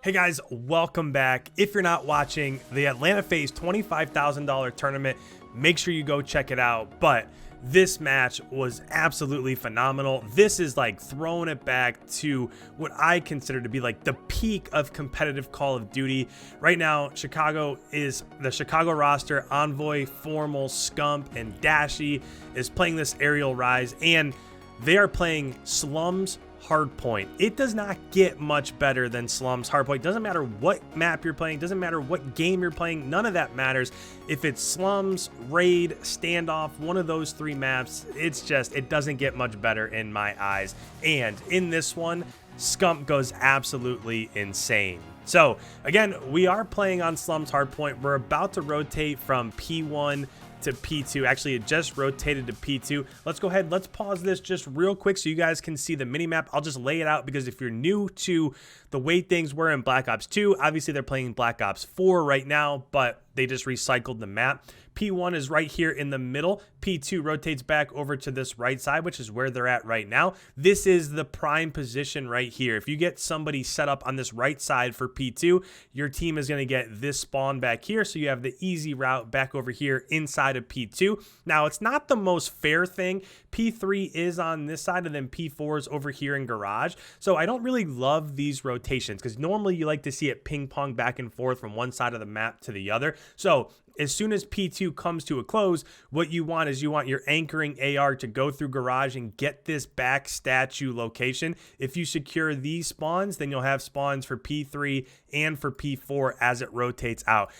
Hey guys, welcome back. If you're not watching the Atlanta Faze $25,000 tournament, make sure you go check it out. But this match was absolutely phenomenal. This is like throwing it back to what I consider to be like the peak of competitive Call of Duty. Right now, Chicago is the Chicago roster, ENVOY, Formal, SCUMP, and DASHY is playing this aerial rise, and they are playing SLUMS HARDPOINT. It does not get much better than SLUMS HARDPOINT. Doesn't matter what map you're playing, doesn't matter what game you're playing, none of that matters. If it's Slums, Raid, Standoff, one of those three maps, it doesn't get much better in my eyes. And in this one, SCUMP goes absolutely insane. So again, we are playing on SLUMS HARDPOINT. We're about to rotate from P1 to P2. Actually, it just rotated to P2. Let's go ahead, let's pause this just real quick so you guys can see the mini map. I'll just lay it out because if you're new to the way things were in Black Ops 2, obviously they're playing Black Ops 4 right now, but they just recycled the map. P1 is right here in the middle. P2 rotates back over to this right side, which is where they're at right now. This is the prime position right here. If you get somebody set up on this right side for P2, your team is going to get this spawn back here, so you have the easy route back over here inside of P2. Now, it's not the most fair thing. P3 is on this side, and then P4 is over here in Garage. So I don't really love these rotations because normally you like to see it ping pong back and forth from one side of the map to the other. So as soon as P2 comes to a close, what you want is you want your anchoring AR to go through Garage and get this back statue location. If you secure these spawns, then you'll have spawns for P3 and for P4 as it rotates out.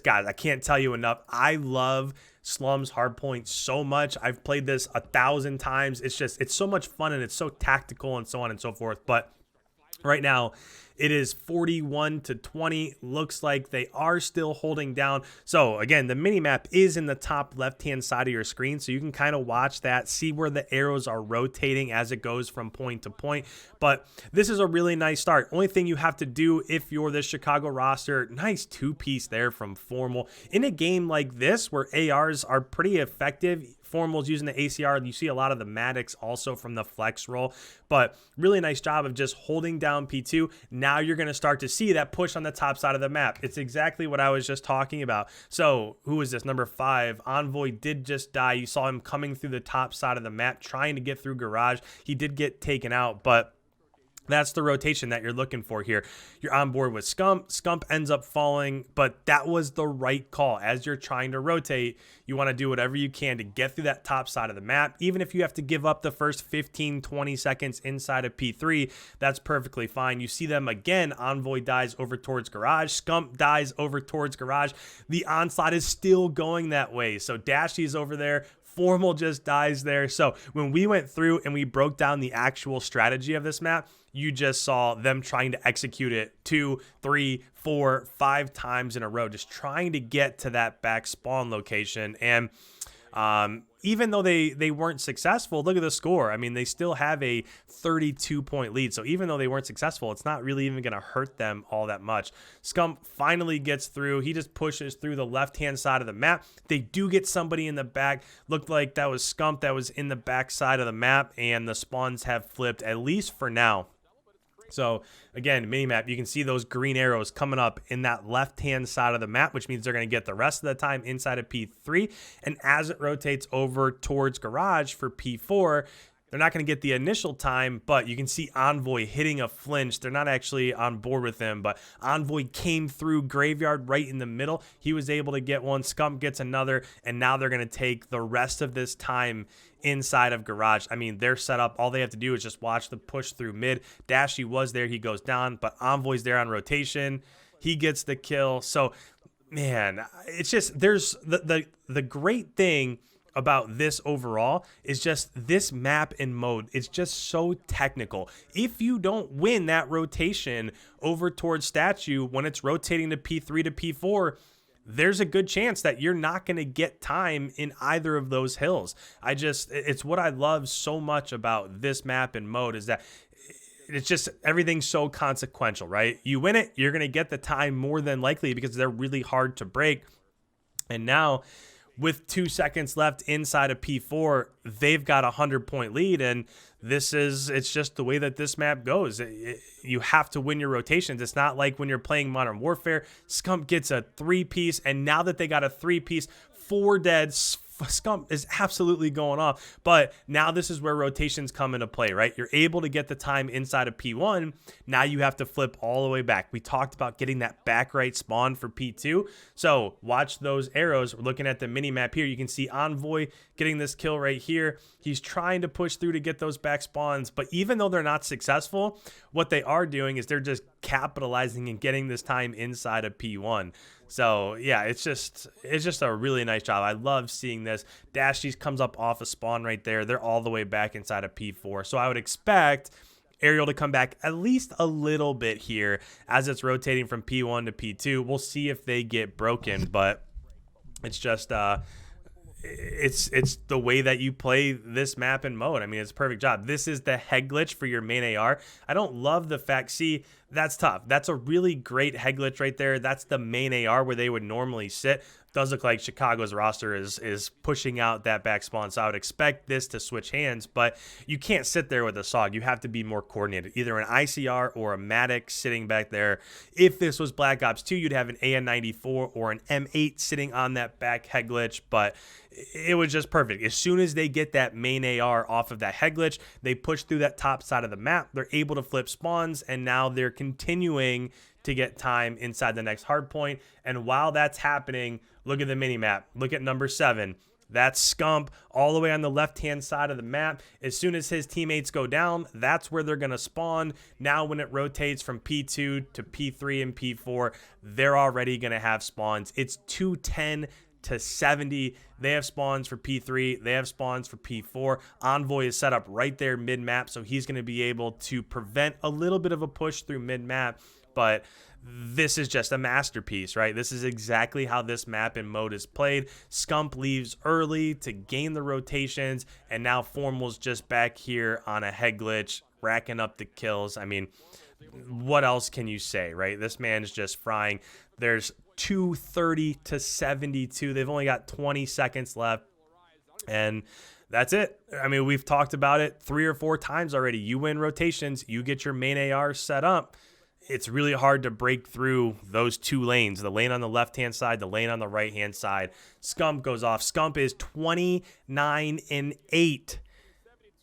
Guys, I can't tell you enough. I love SLUMS HARDPOINT so much. I've played this 1,000 times. It's so much fun and it's so tactical and so on and so forth. But right now, it is 41-20. Looks like they are still holding down. So again, the mini map is in the top left-hand side of your screen, so you can kind of watch that, see where the arrows are rotating as it goes from point to point. But this is a really nice start. Only thing you have to do if you're the Chicago roster, nice two-piece there from Formal. In a game like this where ARs are pretty effective, Formal's using the ACR. You see a lot of the Maddox also from the flex roll, but really nice job of just holding down P2. Now you're going to start to see that push on the top side of the map. It's exactly what I was just talking about. So who is this? Number 5. ENVOY did just die. You saw him coming through the top side of the map, trying to get through Garage. He did get taken out, but that's the rotation that you're looking for here. You're on board with SCUMP. SCUMP ends up falling, but that was the right call. As you're trying to rotate, you want to do whatever you can to get through that top side of the map. Even if you have to give up the first 15, 20 seconds inside of P3, that's perfectly fine. You see them again. ENVOY dies over towards Garage. SCUMP dies over towards Garage. The onslaught is still going that way. So Dashy's over there. Formal just dies there. So when we went through and we broke down the actual strategy of this map, you just saw them trying to execute it 2, 3, 4, 5 times in a row, just trying to get to that back spawn location. And even though they weren't successful, look at the score. I mean, they still have a 32-point lead. So even though they weren't successful, it's not really even going to hurt them all that much. SCUMP finally gets through. He just pushes through the left-hand side of the map. They do get somebody in the back. Looked like that was SCUMP that was in the back side of the map, and the spawns have flipped, at least for now. So again, minimap, you can see those green arrows coming up in that left-hand side of the map, which means they're going to get the rest of the time inside of P3. And as it rotates over towards Garage for P4, they're not going to get the initial time, but you can see ENVOY hitting a flinch. They're not actually on board with him, but ENVOY came through Graveyard right in the middle. He was able to get one. SCUMP gets another, and now they're going to take the rest of this time inside of Garage. I mean, they're set up. All they have to do is just watch the push through mid. Dashy was there. He goes down, but ENVOY's there on rotation. He gets the kill. So, man, it's just there's the great thing about this overall is just this map and mode. It's just so technical. If you don't win that rotation over towards statue when it's rotating to P3 to P4, there's a good chance that you're not going to get time in either of those hills. It's what I love so much about this map and mode is that it's just everything's so consequential, right? You win it, you're going to get the time more than likely because they're really hard to break. And now with 2 seconds left inside of P4, they've got a 100-point lead, and it's just the way that this map goes. You have to win your rotations. It's not like when you're playing Modern Warfare, SCUMP gets a 3-piece, and now that they got a 3-piece, 4 dead, SCUMP is absolutely going off. But now this is where rotations come into play, right? You're able to get the time inside of P1. Now you have to flip all the way back. We talked about getting that back right spawn for P2. So watch those arrows. We're looking at the mini map here. You can see Envoy getting this kill right here. He's trying to push through to get those back spawns. But even though they're not successful, what they are doing is they're just capitalizing and getting this time inside of P1. So yeah, it's just a really nice job. I love seeing this. DASHY comes up off a spawn right there. They're all the way back inside of P4. So I would expect Aerial to come back at least a little bit here as it's rotating from P1 to P2. We'll see if they get broken, but it's just it's the way that you play this map and mode. I mean, it's a perfect job. This is the head glitch for your main AR. I don't love the fact, see, that's tough. That's a really great head glitch right there. That's the main AR where they would normally sit. Does look like Chicago's roster is pushing out that back spawn, so I would expect this to switch hands, but you can't sit there with a SOG. You have to be more coordinated, either an ICR or a Matic sitting back there. If this was Black Ops 2, you'd have an AN94 or an M8 sitting on that back head glitch, but it was just perfect. As soon as they get that main AR off of that head glitch, they push through that top side of the map. They're able to flip spawns, and now they're continuing to get time inside the next hard point. And while that's happening, look at the mini map. Look at number 7. That's SCUMP all the way on the left-hand side of the map. As soon as his teammates go down, that's where they're going to spawn. Now when it rotates from P2 to P3 and P4, they're already going to have spawns. It's 210 to 70. They have spawns for P3. They have spawns for P4. Envoy is set up right there mid-map, so he's going to be able to prevent a little bit of a push through mid-map. But this is just a masterpiece, right? This is exactly how this map and mode is played. SCUMP leaves early to gain the rotations, and now Formal's just back here on a head glitch, racking up the kills. I mean, what else can you say, right? This man is just frying. There's 230 to 72. They've only got 20 seconds left, and that's it. I mean, we've talked about it 3 or 4 times already. You win rotations, you get your main AR set up. It's really hard to break through those 2 lanes, the lane on the left-hand side, the lane on the right-hand side. SCUMP goes off. SCUMP is 29-8.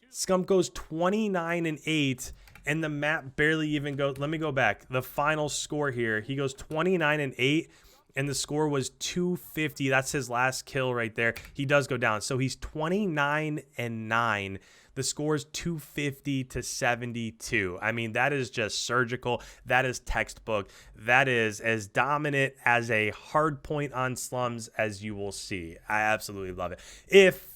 SCUMP goes 29-8, and the map barely even goes. Let me go back. The final score here, he goes 29-8, and the score was 250. That's his last kill right there. He does go down. So he's 29-9. The score is 250 to 72. I mean, that is just surgical. That is textbook. That is as dominant as a hard point on slums as you will see. I absolutely love it. If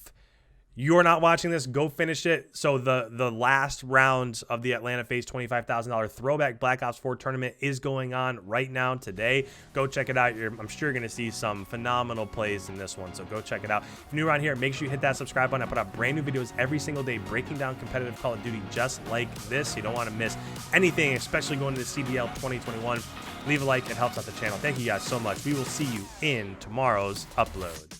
you're not watching this, go finish it. So the last round of the Atlanta Faze $25,000 Throwback Black Ops 4 tournament is going on right now today. Go check it out. I'm sure you're going to see some phenomenal plays in this one, so go check it out. If you're new around here, make sure you hit that subscribe button. I put out brand new videos every single day breaking down competitive Call of Duty just like this. You don't want to miss anything, especially going to the CBL 2021. Leave a like. It helps out the channel. Thank you guys so much. We will see you in tomorrow's upload.